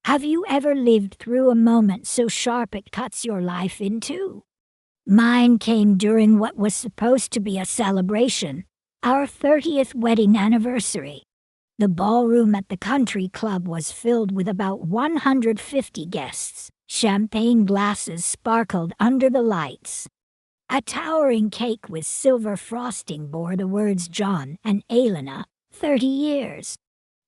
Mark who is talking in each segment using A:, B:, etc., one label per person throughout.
A: Have you ever lived through a moment so sharp it cuts your life in two? Mine came during what was supposed to be a celebration, our 30th wedding anniversary. The ballroom at the country club was filled with about 150 guests. Champagne glasses sparkled under the lights. A towering cake with silver frosting bore the words John and Elena, 30 years.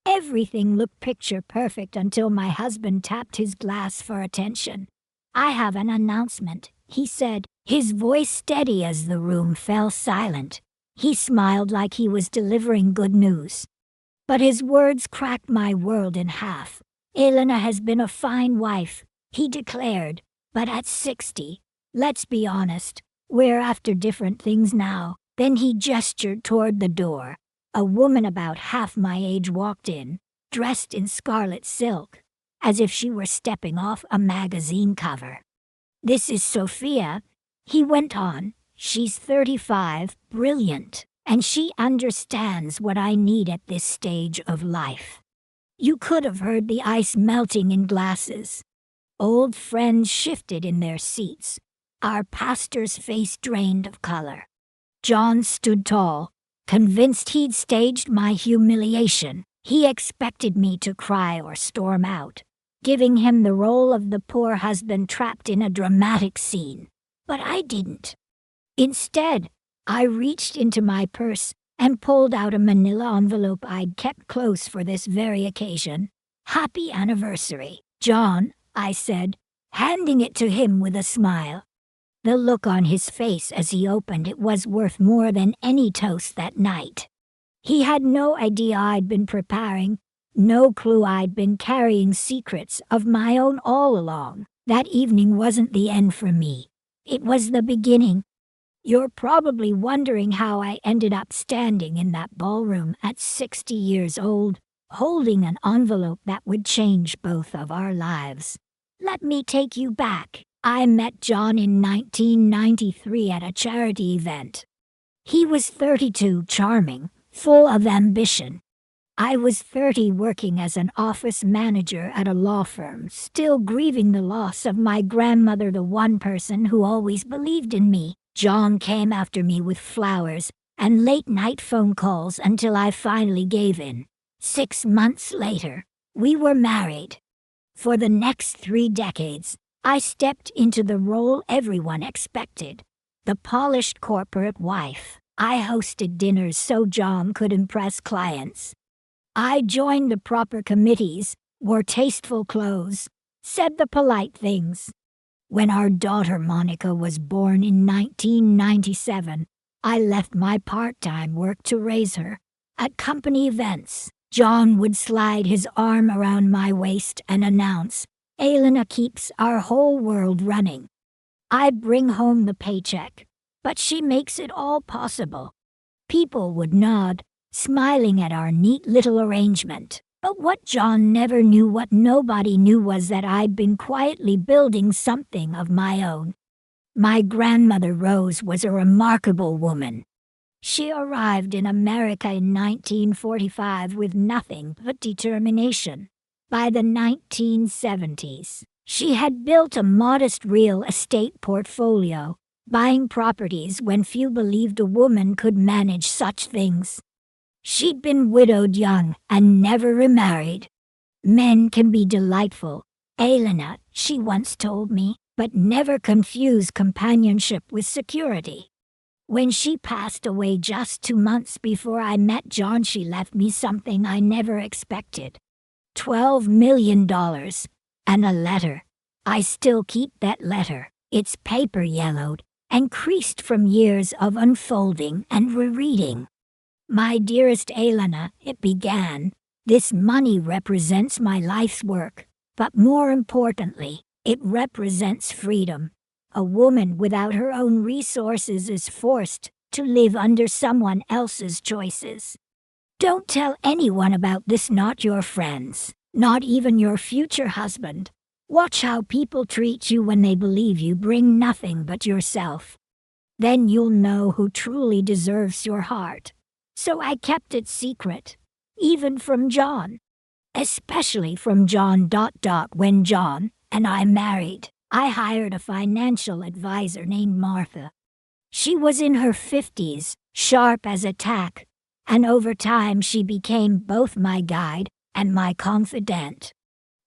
A: Everything looked picture perfect until my husband tapped his glass for attention. "I have an announcement," he said, his voice steady as the room fell silent. He smiled like he was delivering good news. But his words cracked my world in half. "Elena has been a fine wife," he declared, "but at 60, let's be honest, we're after different things now." Then he gestured toward the door. A woman about half my age walked in, dressed in scarlet silk, as if she were stepping off a magazine cover. "This is Sophia," he went on. "She's 35, brilliant, and she understands what I need at this stage of life." You could have heard the ice melting in glasses. Old friends shifted in their seats. Our pastor's face drained of color. John stood tall, convinced he'd staged my humiliation. He expected me to cry or storm out, giving him the role of the poor husband trapped in a dramatic scene. But I didn't. Instead, I reached into my purse and pulled out a manila envelope I'd kept close for this very occasion. "Happy anniversary, John," I said, handing it to him with a smile. The look on his face as he opened it was worth more than any toast that night. He had no idea I'd been preparing, no clue I'd been carrying secrets of my own all along. That evening wasn't the end for me. It was the beginning. You're probably wondering how I ended up standing in that ballroom at 60 years old, holding an envelope that would change both of our lives. Let me take you back. I met John in 1993 at a charity event. He was 32, charming, full of ambition. I was 30, working as an office manager at a law firm, still grieving the loss of my grandmother, the one person who always believed in me. John came after me with flowers and late-night phone calls until I finally gave in. 6 months later, we were married. For the next 3 decades, I stepped into the role everyone expected, the polished corporate wife. I hosted dinners so John could impress clients. I joined the proper committees, wore tasteful clothes, said the polite things. When our daughter Monica was born in 1997, I left my part-time work to raise her. At company events, John would slide his arm around my waist and announce, "Elena keeps our whole world running." I bring home the paycheck, but she makes it all possible. People would nod, smiling at our neat little arrangement. But what John never knew, what nobody knew, was that I'd been quietly building something of my own. My grandmother Rose was a remarkable woman. She arrived in America in 1945 with nothing but determination. By the 1970s, she had built a modest real estate portfolio, buying properties when few believed a woman could manage such things. She'd been widowed young and never remarried. "Men can be delightful, Elena," she once told me, "but never confuse companionship with security." When she passed away just 2 months before I met John, she left me something I never expected. $12 million, and a letter. I still keep that letter. It's paper yellowed and creased from years of unfolding and rereading. "My dearest Elena," it began, "this money represents my life's work, but more importantly, it represents freedom. A woman without her own resources is forced to live under someone else's choices. Don't tell anyone about this, not your friends, not even your future husband. Watch how people treat you when they believe you bring nothing but yourself. Then you'll know who truly deserves your heart." So I kept it secret, even from John. especially from John. When John and I married, I hired a financial advisor named Martha. She was in her 50s, sharp as a tack, and over time she became both my guide and my confidant.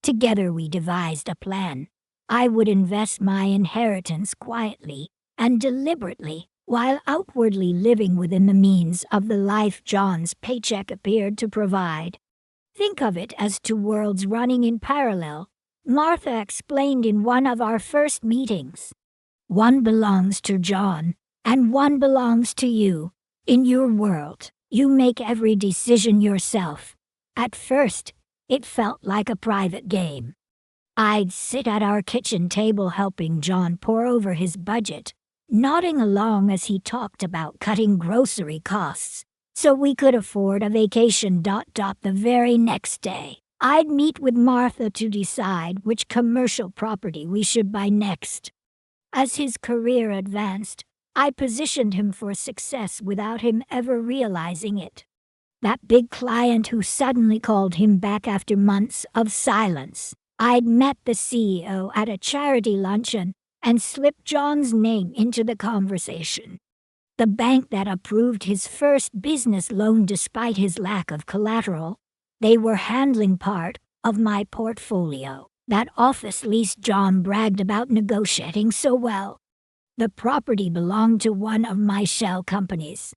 A: Together we devised a plan. I would invest my inheritance quietly and deliberately, while outwardly living within the means of the life John's paycheck appeared to provide. Think of it as two worlds running in parallel, Martha explained in one of our first meetings. One belongs to John, and one belongs to you. In your world, you make every decision yourself. At first, it felt like a private game. I'd sit at our kitchen table helping John pore over his budget, nodding along as he talked about cutting grocery costs so we could afford a vacation. The very next day, I'd meet with Martha to decide which commercial property we should buy next. As his career advanced, I positioned him for success without him ever realizing it. That big client who suddenly called him back after months of silence. I'd met the CEO at a charity luncheon and slipped John's name into the conversation. The bank that approved his first business loan despite his lack of collateral, they were handling part of my portfolio. That office lease John bragged about negotiating so well. The property belonged to one of my shell companies.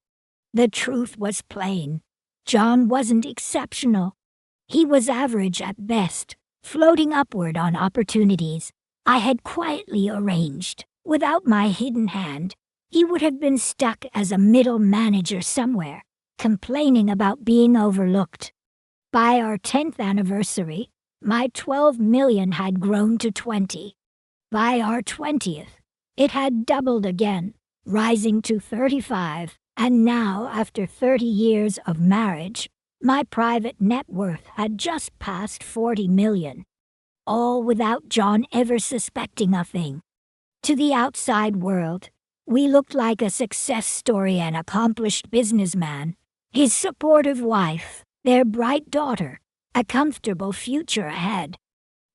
A: The truth was plain. John wasn't exceptional. He was average at best, floating upward on opportunities I had quietly arranged. Without my hidden hand, he would have been stuck as a middle manager somewhere, complaining about being overlooked. By our 10th anniversary, my 12 million had grown to 20. By our 20th, it had doubled again, rising to 35, and now, after 30 years of marriage, my private net worth had just passed 40 million. All without John ever suspecting a thing. To the outside world, we looked like a success story, an accomplished businessman, his supportive wife, their bright daughter, a comfortable future ahead.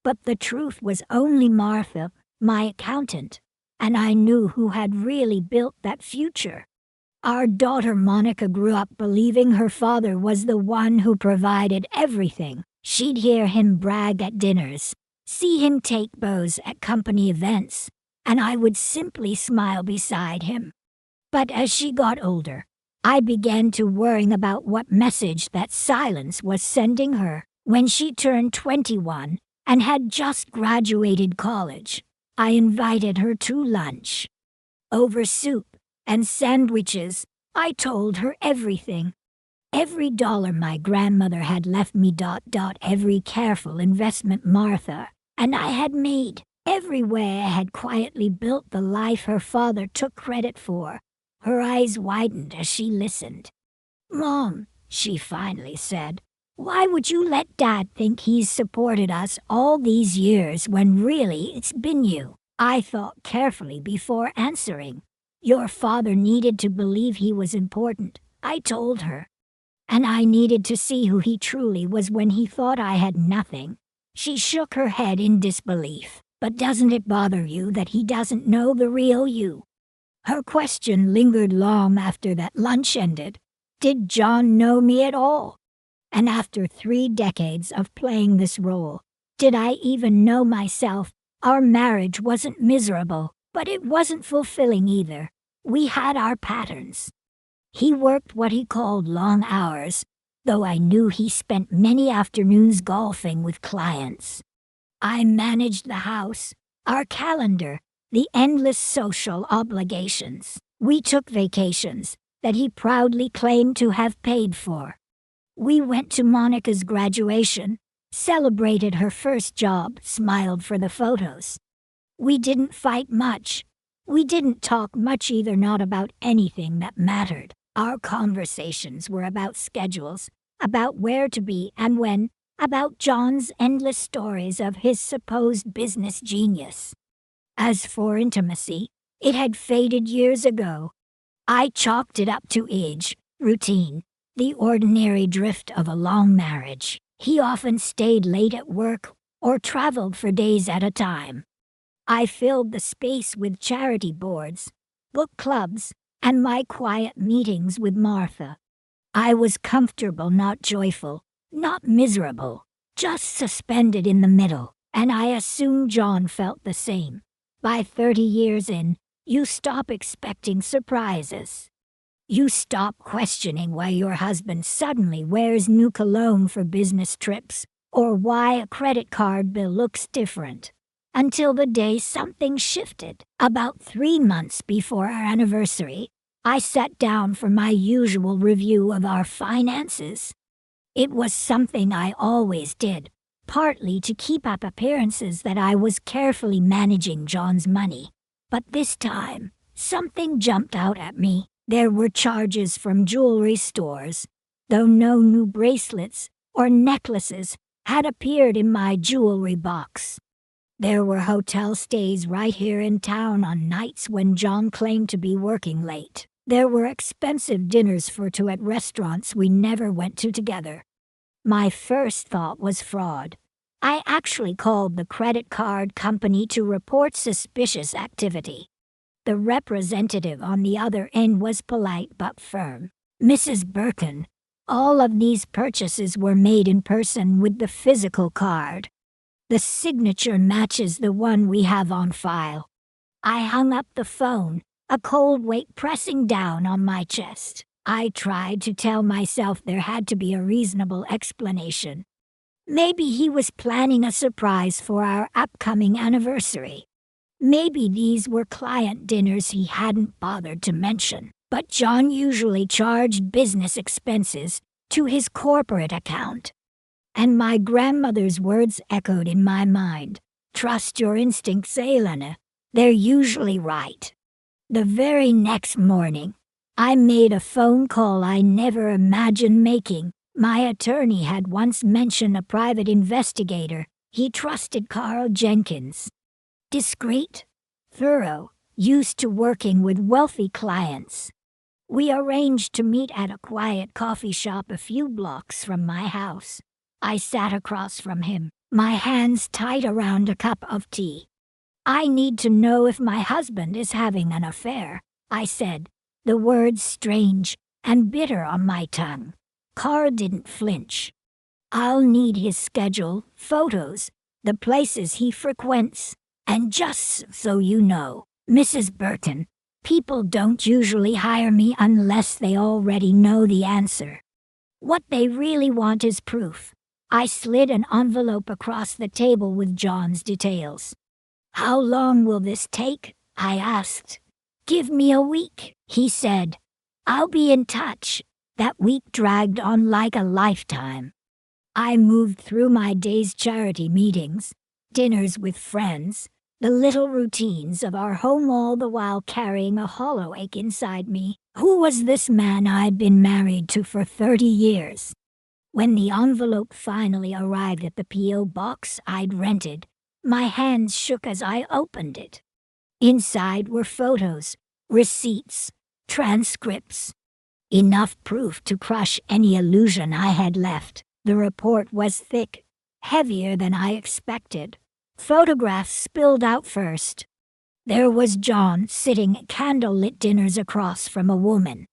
A: But the truth was only Martha, my accountant, and I knew who had really built that future. Our daughter Monica grew up believing her father was the one who provided everything. She'd hear him brag at dinners, see him take bows at company events, and I would simply smile beside him. But as she got older, I began to worry about what message that silence was sending her. When she turned 21 and had just graduated college, I invited her to lunch. Over soup and sandwiches, I told her everything. Every dollar my grandmother had left me. Every careful investment Martha and I had made. Every way I had quietly built the life her father took credit for. Her eyes widened as she listened. "Mom," she finally said, "why would you let Dad think he's supported us all these years when really it's been you?" I thought carefully before answering. "Your father needed to believe he was important," I told her. "And I needed to see who he truly was when he thought I had nothing." She shook her head in disbelief. "But doesn't it bother you that he doesn't know the real you?" Her question lingered long after that lunch ended. Did John know me at all? And after 3 decades of playing this role, did I even know myself? Our marriage wasn't miserable, but it wasn't fulfilling either. We had our patterns. He worked what he called long hours, though I knew he spent many afternoons golfing with clients. I managed the house, our calendar, the endless social obligations. We took vacations that he proudly claimed to have paid for. We went to Monica's graduation, celebrated her first job, smiled for the photos. We didn't fight much. We didn't talk much either, not about anything that mattered. Our conversations were about schedules, about where to be and when, about John's endless stories of his supposed business genius. As for intimacy, it had faded years ago. I chalked it up to age, routine, the ordinary drift of a long marriage. He often stayed late at work or traveled for days at a time. I filled the space with charity boards, book clubs, and my quiet meetings with Martha. I was comfortable, not joyful, not miserable, just suspended in the middle, and I assume John felt the same. By 30 years in, you stop expecting surprises. You stop questioning why your husband suddenly wears new cologne for business trips, or why a credit card bill looks different. Until the day something shifted. About 3 months before our anniversary, I sat down for my usual review of our finances. It was something I always did, partly to keep up appearances that I was carefully managing John's money. But this time, something jumped out at me. There were charges from jewelry stores, though no new bracelets or necklaces had appeared in my jewelry box. There were hotel stays right here in town on nights when John claimed to be working late. There were expensive dinners for two at restaurants we never went to together. My first thought was fraud. I actually called the credit card company to report suspicious activity. The representative on the other end was polite but firm. "Mrs. Birkin, all of these purchases were made in person with the physical card. The signature matches the one we have on file." I hung up the phone, a cold weight pressing down on my chest. I tried to tell myself there had to be a reasonable explanation. Maybe he was planning a surprise for our upcoming anniversary. Maybe these were client dinners he hadn't bothered to mention. But John usually charged business expenses to his corporate account. And my grandmother's words echoed in my mind. "Trust your instincts, Elena. They're usually right." The very next morning, I made a phone call I never imagined making. My attorney had once mentioned a private investigator. He trusted Carl Jenkins. Discreet, thorough, used to working with wealthy clients. We arranged to meet at a quiet coffee shop a few blocks from my house. I sat across from him, my hands tight around a cup of tea. "I need to know if my husband is having an affair," I said, the words strange and bitter on my tongue. Carl didn't flinch. "I'll need his schedule, photos, the places he frequents. And just so you know, Mrs. Burton, people don't usually hire me unless they already know the answer. What they really want is proof." I slid an envelope across the table with John's details. "How long will this take?" I asked. "Give me a week," he said. "I'll be in touch." That week dragged on like a lifetime. I moved through my day's charity meetings, dinners with friends, the little routines of our home, all the while carrying a hollow ache inside me. Who was this man I'd been married to for 30 years? When the envelope finally arrived at the P.O. box I'd rented, my hands shook as I opened it. Inside were photos, receipts, transcripts. Enough proof to crush any illusion I had left. The report was thick, heavier than I expected. Photographs spilled out first. There was John sitting at candlelit dinners across from a woman.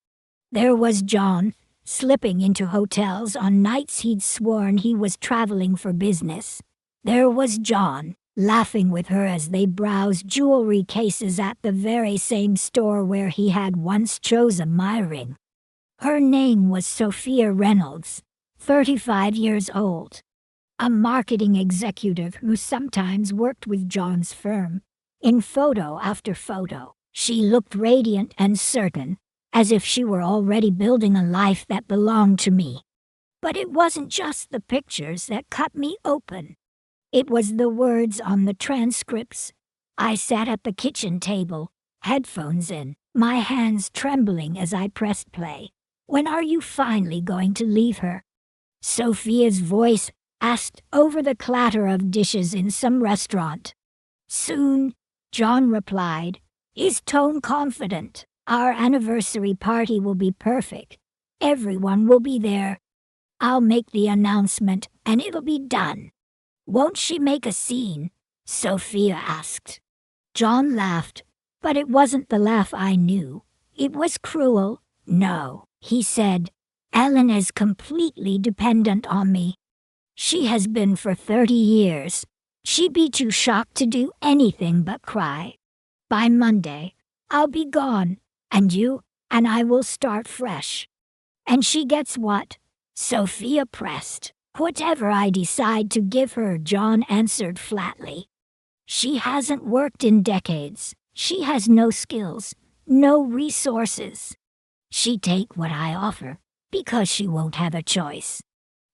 A: There was John slipping into hotels on nights he'd sworn he was traveling for business. There was John laughing with her as they browsed jewelry cases at the very same store where he had once chosen my ring. Her name was Sophia Reynolds, 35 years old. A marketing executive who sometimes worked with John's firm. In photo after photo, she looked radiant and certain, as if she were already building a life that belonged to me. But it wasn't just the pictures that cut me open. It was the words on the transcripts. I sat at the kitchen table, headphones in, my hands trembling as I pressed play. "When are you finally going to leave her?" Sophia's voice asked over the clatter of dishes in some restaurant. "Soon," John replied, his tone confident. "Our anniversary party will be perfect. Everyone will be there." I'll make the announcement and it'll be done. Won't she make a scene? Sophia asked. John laughed, but it wasn't the laugh I knew. It was cruel. No, he said. Elena's completely dependent on me. She has been for 30 years. She'd be too shocked to do anything but cry. By Monday, I'll be gone, and you and I will start fresh. And she gets what? Sophia pressed. Whatever I decide to give her, John answered flatly. She hasn't worked in decades. She has no skills, no resources. She take what I offer, because she won't have a choice.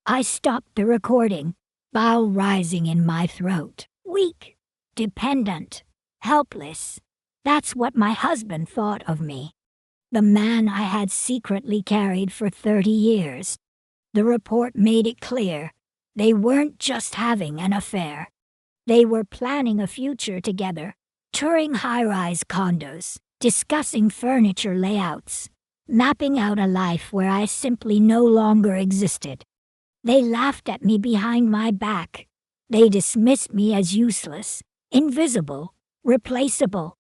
A: I stopped the recording, bile rising in my throat. Weak, dependent, helpless. That's what my husband thought of me. The man I had secretly carried for 30 years. The report made it clear. They weren't just having an affair. They were planning a future together, touring high-rise condos, discussing furniture layouts, mapping out a life where I simply no longer existed. They laughed at me behind my back. They dismissed me as useless, invisible, replaceable.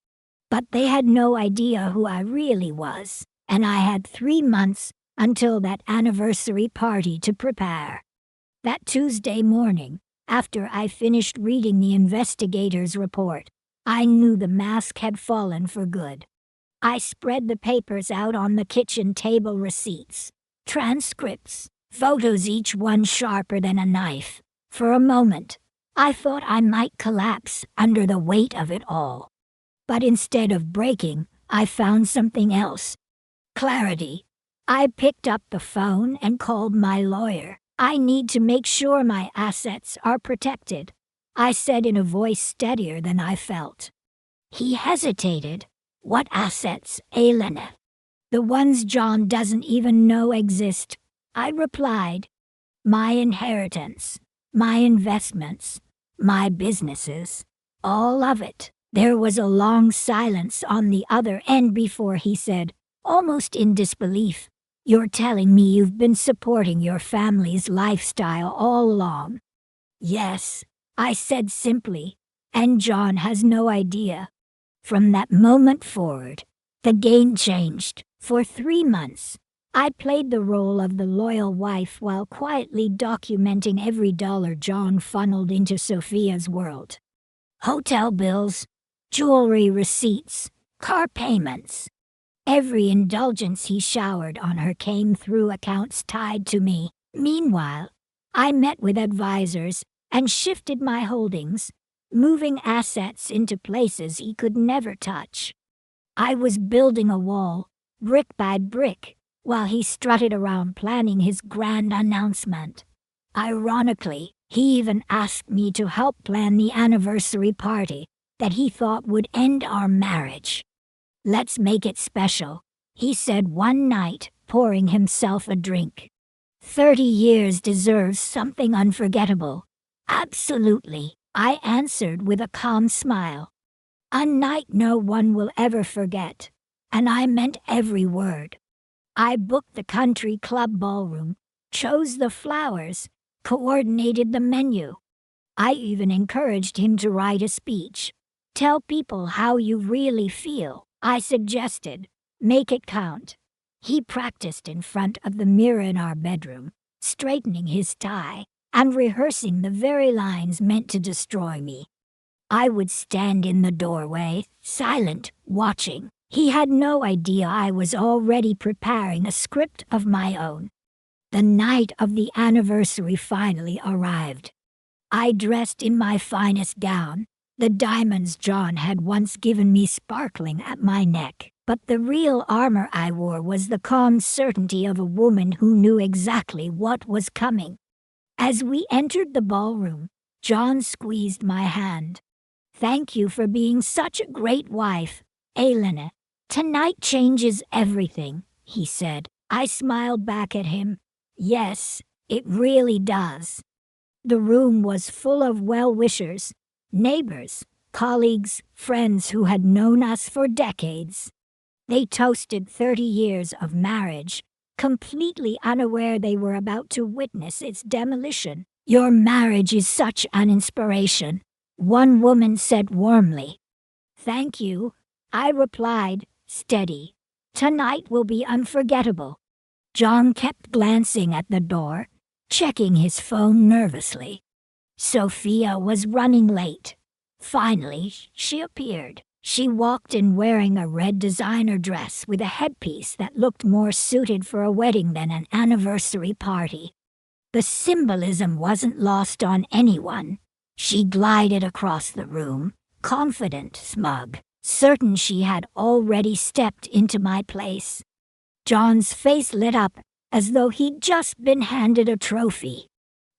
A: But they had no idea who I really was, and I had 3 months until that anniversary party to prepare. That Tuesday morning, after I finished reading the investigator's report, I knew the mask had fallen for good. I spread the papers out on the kitchen table, receipts, transcripts, photos, each one sharper than a knife. For a moment, I thought I might collapse under the weight of it all. But instead of breaking, I found something else. Clarity. I picked up the phone and called my lawyer. I need to make sure my assets are protected, I said in a voice steadier than I felt. He hesitated. What assets, Elena? The ones John doesn't even know exist, I replied. My inheritance, my investments, my businesses, all of it. There was a long silence on the other end before he said, almost in disbelief, "You're telling me you've been supporting your family's lifestyle all along?" "Yes," I said simply, "and John has no idea." From that moment forward, the game changed. For 3 months, I played the role of the loyal wife while quietly documenting every dollar John funneled into Sophia's world. Hotel bills, jewelry receipts, car payments. Every indulgence he showered on her came through accounts tied to me. Meanwhile, I met with advisors and shifted my holdings, moving assets into places he could never touch. I was building a wall, brick by brick, while he strutted around planning his grand announcement. Ironically, he even asked me to help plan the anniversary party that he thought would end our marriage. "Let's make it special," he said one night, pouring himself a drink. 30 years deserves something unforgettable. Absolutely, I answered with a calm smile. A night no one will ever forget, and I meant every word. I booked the country club ballroom, chose the flowers, coordinated the menu. I even encouraged him to write a speech. "Tell people how you really feel," I suggested. "Make it count." He practiced in front of the mirror in our bedroom, straightening his tie and rehearsing the very lines meant to destroy me. I would stand in the doorway, silent, watching. He had no idea I was already preparing a script of my own. The night of the anniversary finally arrived. I dressed in my finest gown, the diamonds John had once given me sparkling at my neck. But the real armor I wore was the calm certainty of a woman who knew exactly what was coming. As we entered the ballroom, John squeezed my hand. "Thank you for being such a great wife, Elena. Tonight changes everything," he said. I smiled back at him. "Yes, it really does." The room was full of well-wishers, neighbors, colleagues, friends who had known us for decades. They toasted 30 years of marriage, completely unaware they were about to witness its demolition. "Your marriage is such an inspiration," one woman said warmly. "Thank you," I replied, steady. "Tonight will be unforgettable." John kept glancing at the door, checking his phone nervously. Sophia was running late. Finally, she appeared. She walked in wearing a red designer dress with a headpiece that looked more suited for a wedding than an anniversary party. The symbolism wasn't lost on anyone. She glided across the room, confident, smug, certain she had already stepped into my place. John's face lit up as though he'd just been handed a trophy.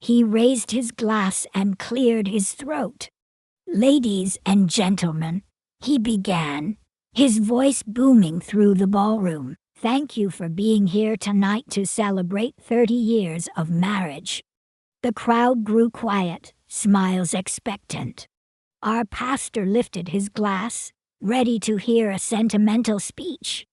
A: He raised his glass and cleared his throat. "Ladies and gentlemen," he began, his voice booming through the ballroom, "thank you for being here tonight to celebrate 30 years of marriage." The crowd grew quiet, smiles expectant. Our pastor lifted his glass, ready to hear a sentimental speech.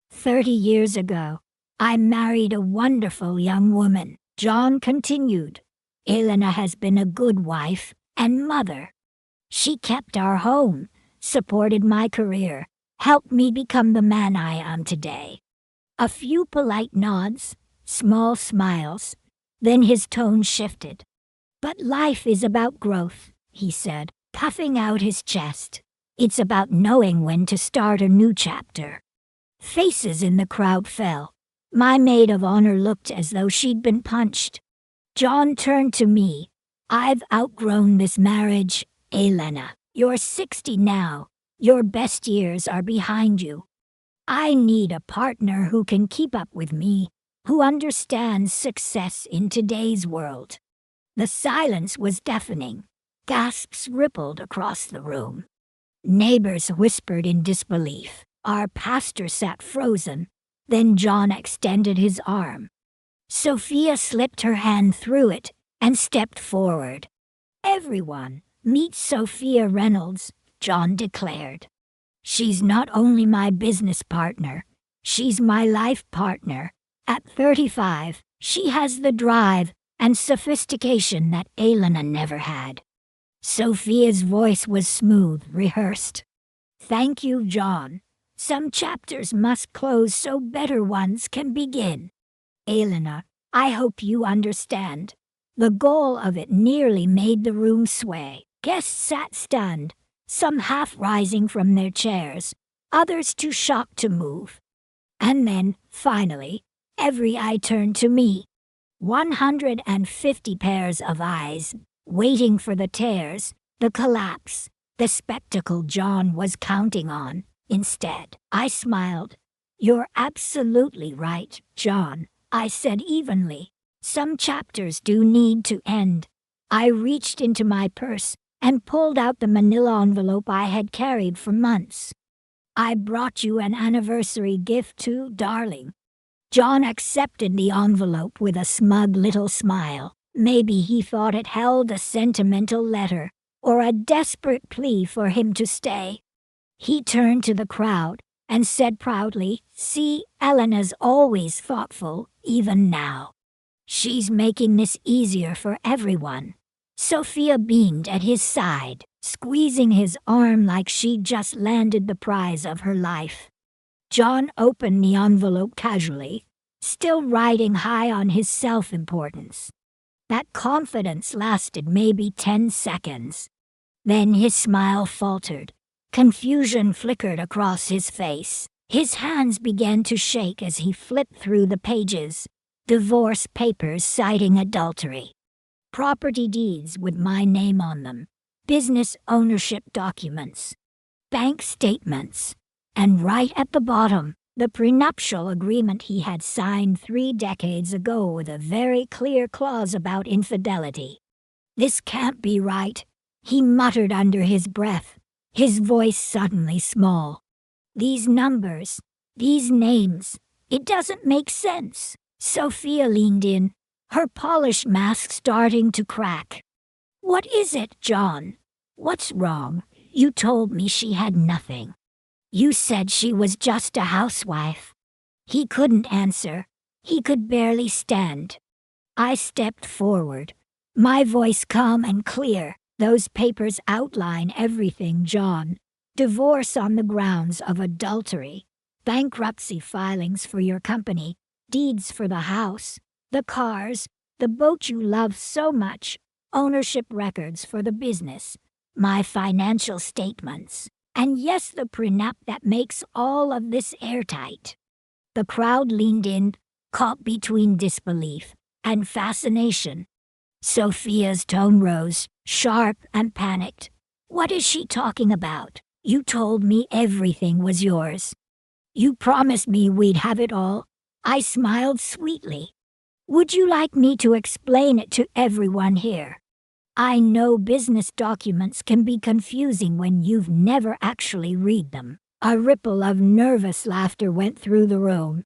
A: 30 years ago, I married a wonderful young woman," John continued. "Elena has been a good wife and mother. She kept our home, supported my career, helped me become the man I am today." A few polite nods, small smiles, then his tone shifted. "But life is about growth," he said, puffing out his chest. "It's about knowing when to start a new chapter." Faces in the crowd fell. My maid of honor looked as though she'd been punched. John turned to me. "I've outgrown this marriage, Elena. You're 60 now. Your best years are behind you. I need a partner who can keep up with me, who understands success in today's world." The silence was deafening. Gasps rippled across the room. Neighbors whispered in disbelief. Our pastor sat frozen. Then John extended his arm. Sophia slipped her hand through it and stepped forward. "Everyone, meet Sophia Reynolds," John declared. "She's not only my business partner, she's my life partner. At 35, she has the drive and sophistication that Elena never had." Sophia's voice was smooth, rehearsed. "Thank you, John. Some chapters must close so better ones can begin. Elena, I hope you understand." The goal of it nearly made the room sway. Guests sat stunned, some half rising from their chairs, others too shocked to move. And then, finally, every eye turned to me. 150 pairs of eyes, waiting for the tears, the collapse, the spectacle John was counting on. Instead, I smiled. "You're absolutely right, John," I said evenly. "Some chapters do need to end." I reached into my purse and pulled out the manila envelope I had carried for months. "I brought you an anniversary gift too, darling." John accepted the envelope with a smug little smile. Maybe he thought it held a sentimental letter or a desperate plea for him to stay. He turned to the crowd and said proudly, "See, Elena's always thoughtful, even now. She's making this easier for everyone." Sophia beamed at his side, squeezing his arm like she'd just landed the prize of her life. John opened the envelope casually, still riding high on his self-importance. That confidence lasted maybe 10 seconds. Then his smile faltered. Confusion flickered across his face. His hands began to shake as he flipped through the pages. Divorce papers citing adultery. Property deeds with my name on them. Business ownership documents. Bank statements. And right at the bottom, the prenuptial agreement he had signed 3 decades ago with a very clear clause about infidelity. "This can't be right," he muttered under his breath, his voice suddenly small. "These numbers, these names, it doesn't make sense." Sophia leaned in, her polished mask starting to crack. "What is it, John? What's wrong? You told me she had nothing. You said she was just a housewife." He couldn't answer. He could barely stand. I stepped forward, my voice calm and clear. Those papers outline everything, John. Divorce on the grounds of adultery, bankruptcy filings for your company, deeds for the house, the cars, the boat you love so much, ownership records for the business, my financial statements, and yes, the prenup that makes all of this airtight. The crowd leaned in, caught between disbelief and fascination. Sophia's tone rose, sharp and panicked. What is she talking about? You told me everything was yours. You promised me we'd have it all. I smiled sweetly. Would you like me to explain it to everyone here? I know business documents can be confusing when you've never actually read them. A ripple of nervous laughter went through the room.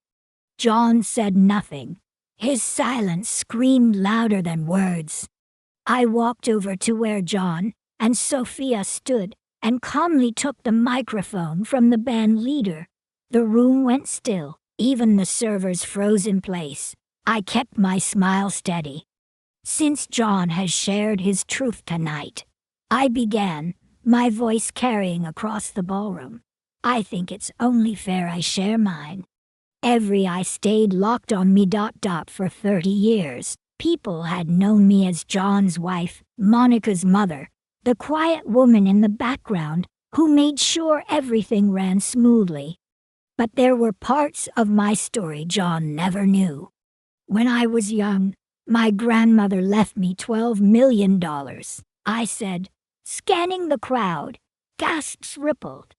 A: John said nothing. His silence screamed louder than words. I walked over to where John and Sophia stood and calmly took the microphone from the band leader. The room went still. Even the servers froze in place. I kept my smile steady. Since John has shared his truth tonight, I began, my voice carrying across the ballroom. I think it's only fair I share mine. Every eye stayed locked on me. For 30 years, people had known me as John's wife, Monica's mother, the quiet woman in the background who made sure everything ran smoothly. But there were parts of my story John never knew. When I was young, my grandmother left me $12 million. I said, scanning the crowd. Gasps rippled.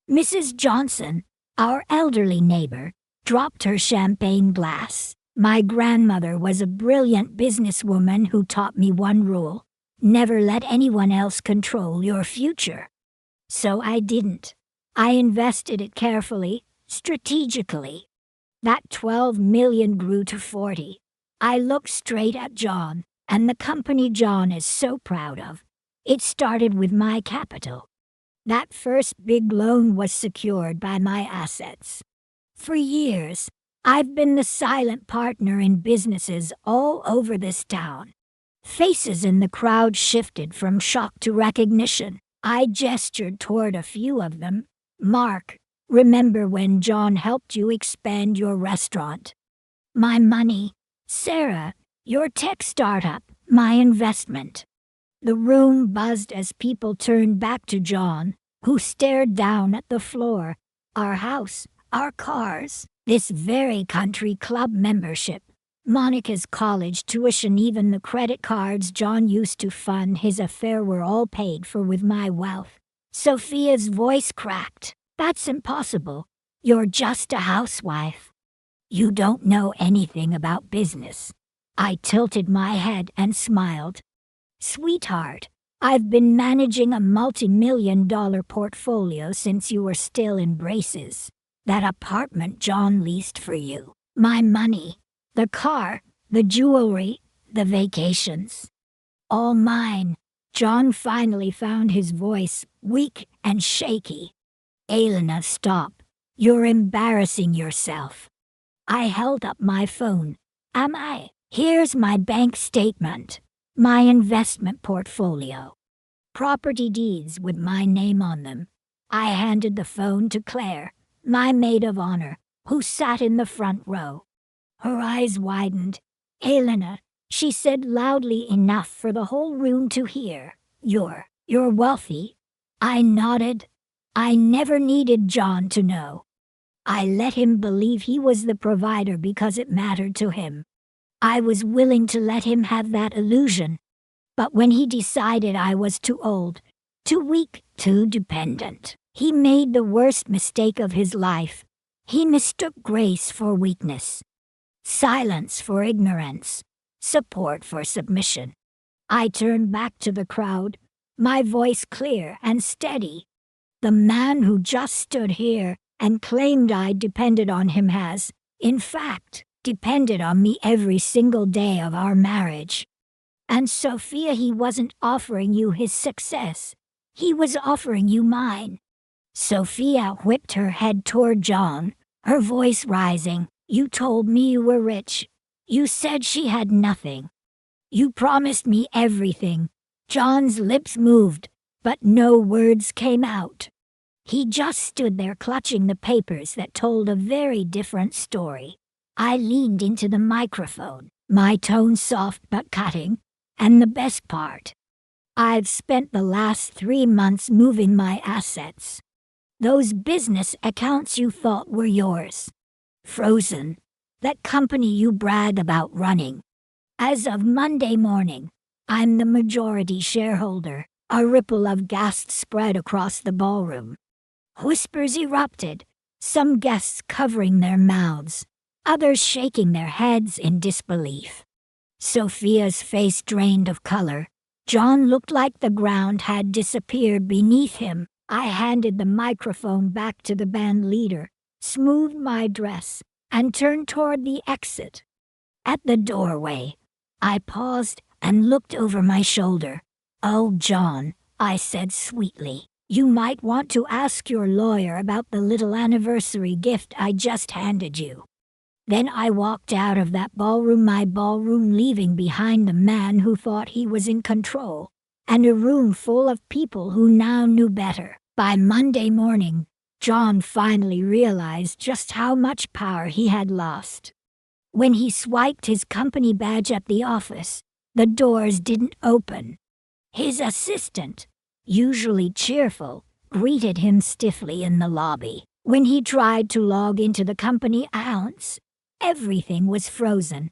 A: Mrs. Johnson, our elderly neighbor, dropped her champagne glass. My grandmother was a brilliant businesswoman who taught me one rule: never let anyone else control your future. So I didn't. I invested it carefully, strategically. That 12 million grew to 40. I looked straight at John, and the company John is so proud of. It started with my capital. That first big loan was secured by my assets. For years, I've been the silent partner in businesses all over this town. Faces in the crowd shifted from shock to recognition. I gestured toward a few of them. Mark, remember when John helped you expand your restaurant? My money. Sarah, your tech startup, my investment. The room buzzed as people turned back to John, who stared down at the floor. Our house, our cars, this very country club membership, Monica's college tuition, even the credit cards John used to fund his affair were all paid for with my wealth. Sophia's voice cracked. That's impossible. You're just a housewife. You don't know anything about business. I tilted my head and smiled. Sweetheart, I've been managing a multi-million-dollar portfolio since you were still in braces. That apartment John leased for you. My money. The car. The jewelry. The vacations. All mine. John finally found his voice, weak and shaky. Elena, stop. You're embarrassing yourself. I held up my phone. Am I? Here's my bank statement. My investment portfolio. Property deeds with my name on them. I handed the phone to Claire, my maid of honor, who sat in the front row. Her eyes widened. Elena, she said loudly enough for the whole room to hear. You're wealthy. I nodded. I never needed John to know. I let him believe he was the provider because it mattered to him. I was willing to let him have that illusion. But when he decided I was too old, too weak, too dependent, he made the worst mistake of his life. He mistook grace for weakness, silence for ignorance, support for submission. I turned back to the crowd, my voice clear and steady. The man who just stood here and claimed I depended on him has, in fact, depended on me every single day of our marriage. And Sophia, he wasn't offering you his success. He was offering you mine. Sophia whipped her head toward John, her voice rising. You told me you were rich. You said she had nothing. You promised me everything." John's lips moved, but no words came out. He just stood there clutching the papers that told a very different story. I leaned into the microphone, my tone soft but cutting, and the best part. I've spent the last 3 months moving my assets. Those business accounts you thought were yours. Frozen. That company you brag about running. As of Monday morning, I'm the majority shareholder. A ripple of gasps spread across the ballroom. Whispers erupted, some guests covering their mouths, others shaking their heads in disbelief. Sophia's face drained of color. John looked like the ground had disappeared beneath him. I handed the microphone back to the band leader, smoothed my dress, and turned toward the exit. At the doorway, I paused and looked over my shoulder. "Oh, John," I said sweetly, "you might want to ask your lawyer about the little anniversary gift I just handed you." Then I walked out of that ballroom, my ballroom, leaving behind the man who thought he was in control, and a room full of people who now knew better. By Monday morning, John finally realized just how much power he had lost. When he swiped his company badge at the office, the doors didn't open. His assistant, usually cheerful, greeted him stiffly in the lobby. When he tried to log into the company accounts, everything was frozen.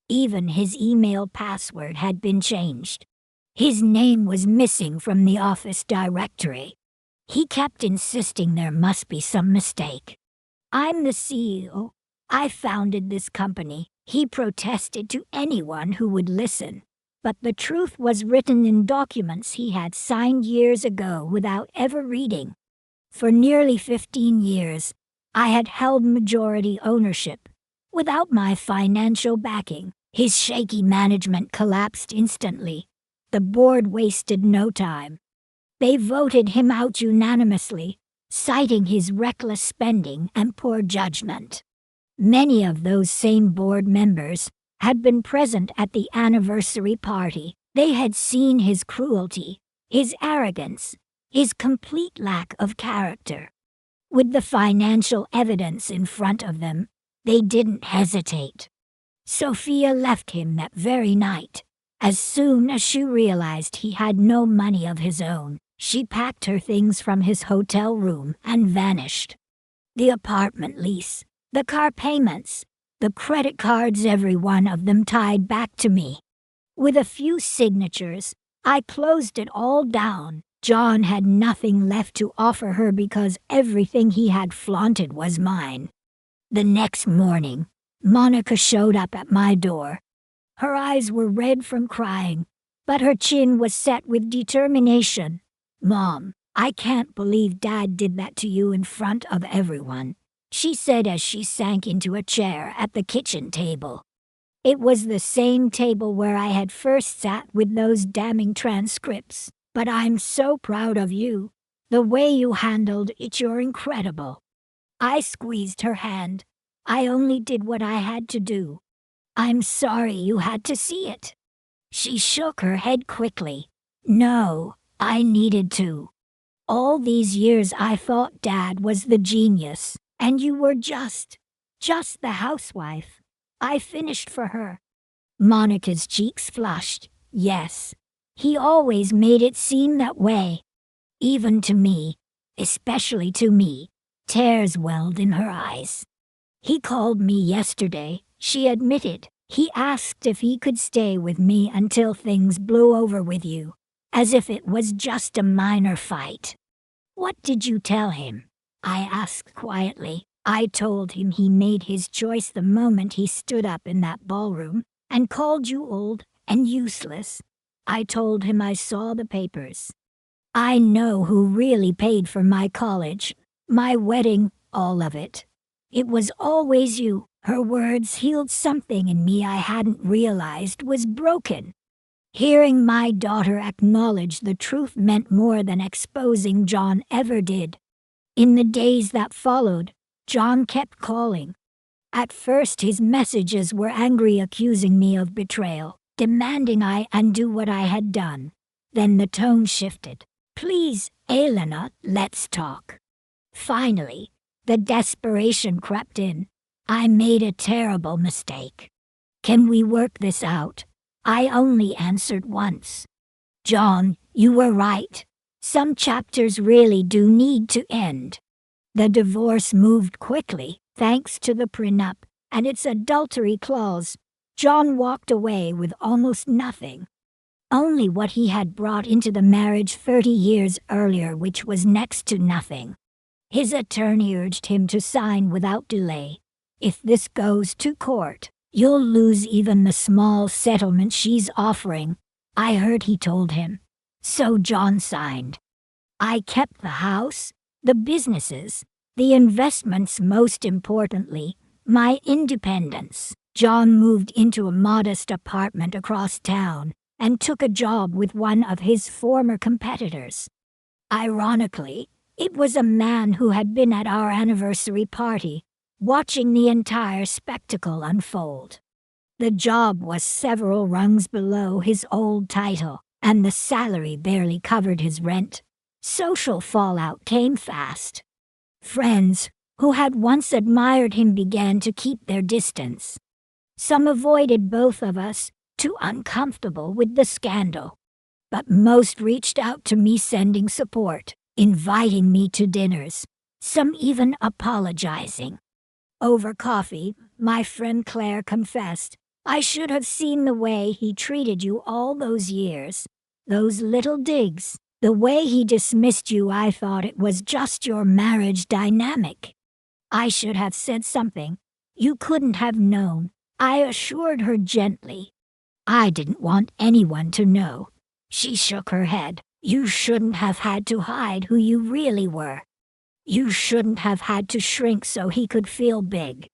A: Even his email password had been changed. His name was missing from the office directory. He kept insisting there must be some mistake. "I'm the CEO. I founded this company," he protested to anyone who would listen. But the truth was written in documents he had signed years ago without ever reading. For nearly 15 years, I had held majority ownership. Without my financial backing, his shaky management collapsed instantly. The board wasted no time. They voted him out unanimously, citing his reckless spending and poor judgment. Many of those same board members had been present at the anniversary party. They had seen his cruelty, his arrogance, his complete lack of character. With the financial evidence in front of them, they didn't hesitate. Sophia left him that very night. As soon as she realized he had no money of his own, she packed her things from his hotel room and vanished. The apartment lease, the car payments, the credit cards, every one of them tied back to me. With a few signatures, I closed it all down. John had nothing left to offer her because everything he had flaunted was mine. The next morning, Monica showed up at my door. Her eyes were red from crying, but her chin was set with determination. "Mom, I can't believe Dad did that to you in front of everyone," she said as she sank into a chair at the kitchen table. It was the same table where I had first sat with those damning transcripts. "But I'm so proud of you. The way you handled it, you're incredible." I squeezed her hand. "I only did what I had to do." "I'm sorry you had to see it." She shook her head quickly. "No, I needed to. All these years I thought Dad was the genius, and you were just the housewife. I finished for her." Monica's cheeks flushed. "Yes, he always made it seem that way. Even to me, especially to me." Tears welled in her eyes. "He called me yesterday," she admitted. "He asked if he could stay with me until things blew over with you, as if it was just a minor fight." "What did you tell him?" I asked quietly. "I told him he made his choice the moment he stood up in that ballroom and called you old and useless. I told him I saw the papers. I know who really paid for my college, my wedding, all of it. It was always you." Her words healed something in me I hadn't realized was broken. Hearing my daughter acknowledge the truth meant more than exposing John ever did. In the days that followed, John kept calling. At first his messages were angry, accusing me of betrayal, demanding I undo what I had done. Then the tone shifted. "Please, Elena, let's talk." Finally, the desperation crept in. "I made a terrible mistake. Can we work this out?" I only answered once. "John, you were right. Some chapters really do need to end." The divorce moved quickly, thanks to the prenup and its adultery clause. John walked away with almost nothing. Only what he had brought into the marriage 30 years earlier, which was next to nothing. His attorney urged him to sign without delay. "If this goes to court, you'll lose even the small settlement she's offering," I heard he told him. So John signed. I kept the house, the businesses, the investments, most importantly, my independence. John moved into a modest apartment across town and took a job with one of his former competitors. Ironically, it was a man who had been at our anniversary party, watching the entire spectacle unfold. The job was several rungs below his old title, and the salary barely covered his rent. Social fallout came fast. Friends who had once admired him began to keep their distance. Some avoided both of us, too uncomfortable with the scandal. But most reached out to me, sending support, inviting me to dinners, some even apologizing. Over coffee, my friend Claire confessed, "I should have seen the way he treated you all those years. Those little digs. The way he dismissed you, I thought it was just your marriage dynamic. I should have said something. You couldn't have known," I assured her gently. "I didn't want anyone to know." She shook her head. "You shouldn't have had to hide who you really were. You shouldn't have had to shrink so he could feel big."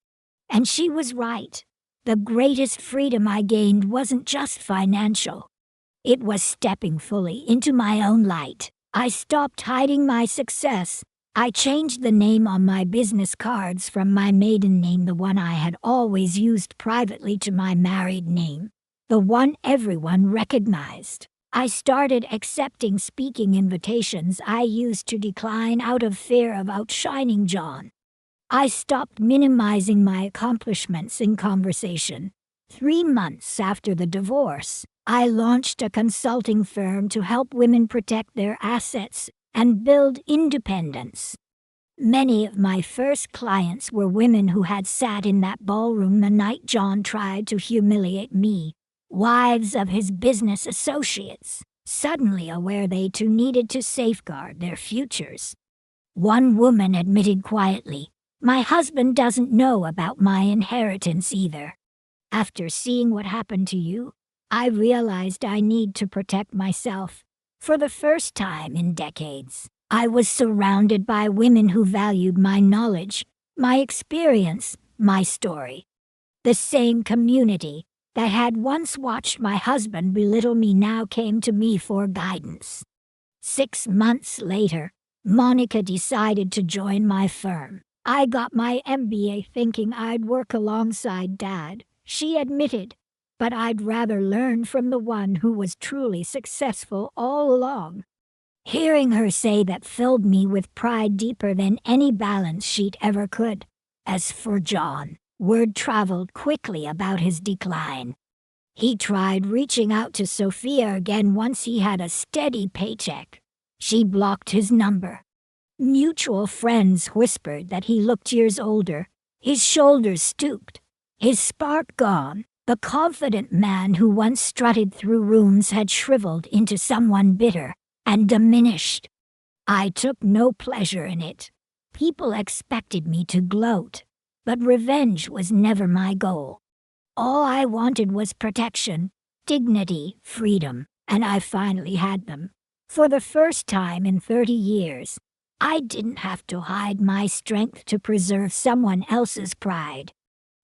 A: And she was right. The greatest freedom I gained wasn't just financial. It was stepping fully into my own light. I stopped hiding my success. I changed the name on my business cards from my maiden name, the one I had always used privately, to my married name, the one everyone recognized. I started accepting speaking invitations I used to decline out of fear of outshining John. I stopped minimizing my accomplishments in conversation. 3 months after the divorce, I launched a consulting firm to help women protect their assets and build independence. Many of my first clients were women who had sat in that ballroom the night John tried to humiliate me, wives of his business associates, suddenly aware they too needed to safeguard their futures. One woman admitted quietly, "My husband doesn't know about my inheritance either. After seeing what happened to you, I realized I need to protect myself." For the first time in decades, I was surrounded by women who valued my knowledge, my experience, my story. The same community that had once watched my husband belittle me now came to me for guidance. 6 months later, Monica decided to join my firm. "I got my MBA thinking I'd work alongside Dad," she admitted, "but I'd rather learn from the one who was truly successful all along." Hearing her say that filled me with pride deeper than any balance sheet ever could. As for John, word traveled quickly about his decline. He tried reaching out to Sophia again once he had a steady paycheck. She blocked his number. Mutual friends whispered that he looked years older, his shoulders stooped, his spark gone. The confident man who once strutted through rooms had shriveled into someone bitter and diminished. I took no pleasure in it. People expected me to gloat, but revenge was never my goal. All I wanted was protection, dignity, freedom, and I finally had them. For the first time in 30 years, I didn't have to hide my strength to preserve someone else's pride.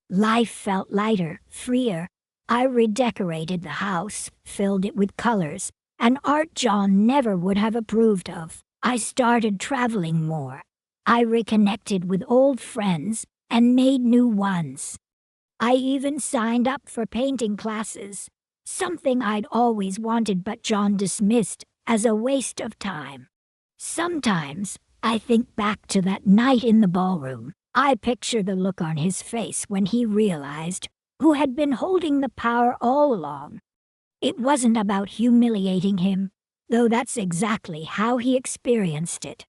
A: Life felt lighter, freer. I redecorated the house, filled it with colors, and art John never would have approved of. I started traveling more. I reconnected with old friends and made new ones. I even signed up for painting classes, something I'd always wanted but John dismissed as a waste of time. Sometimes, I think back to that night in the ballroom. I picture the look on his face when he realized who had been holding the power all along. It wasn't about humiliating him, though that's exactly how he experienced it.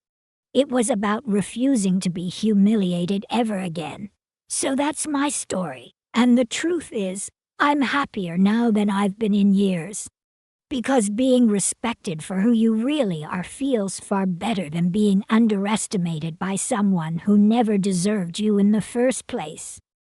A: It was about refusing to be humiliated ever again. So that's my story, and the truth is, I'm happier now than I've been in years. Because being respected for who you really are feels far better than being underestimated by someone who never deserved you in the first place.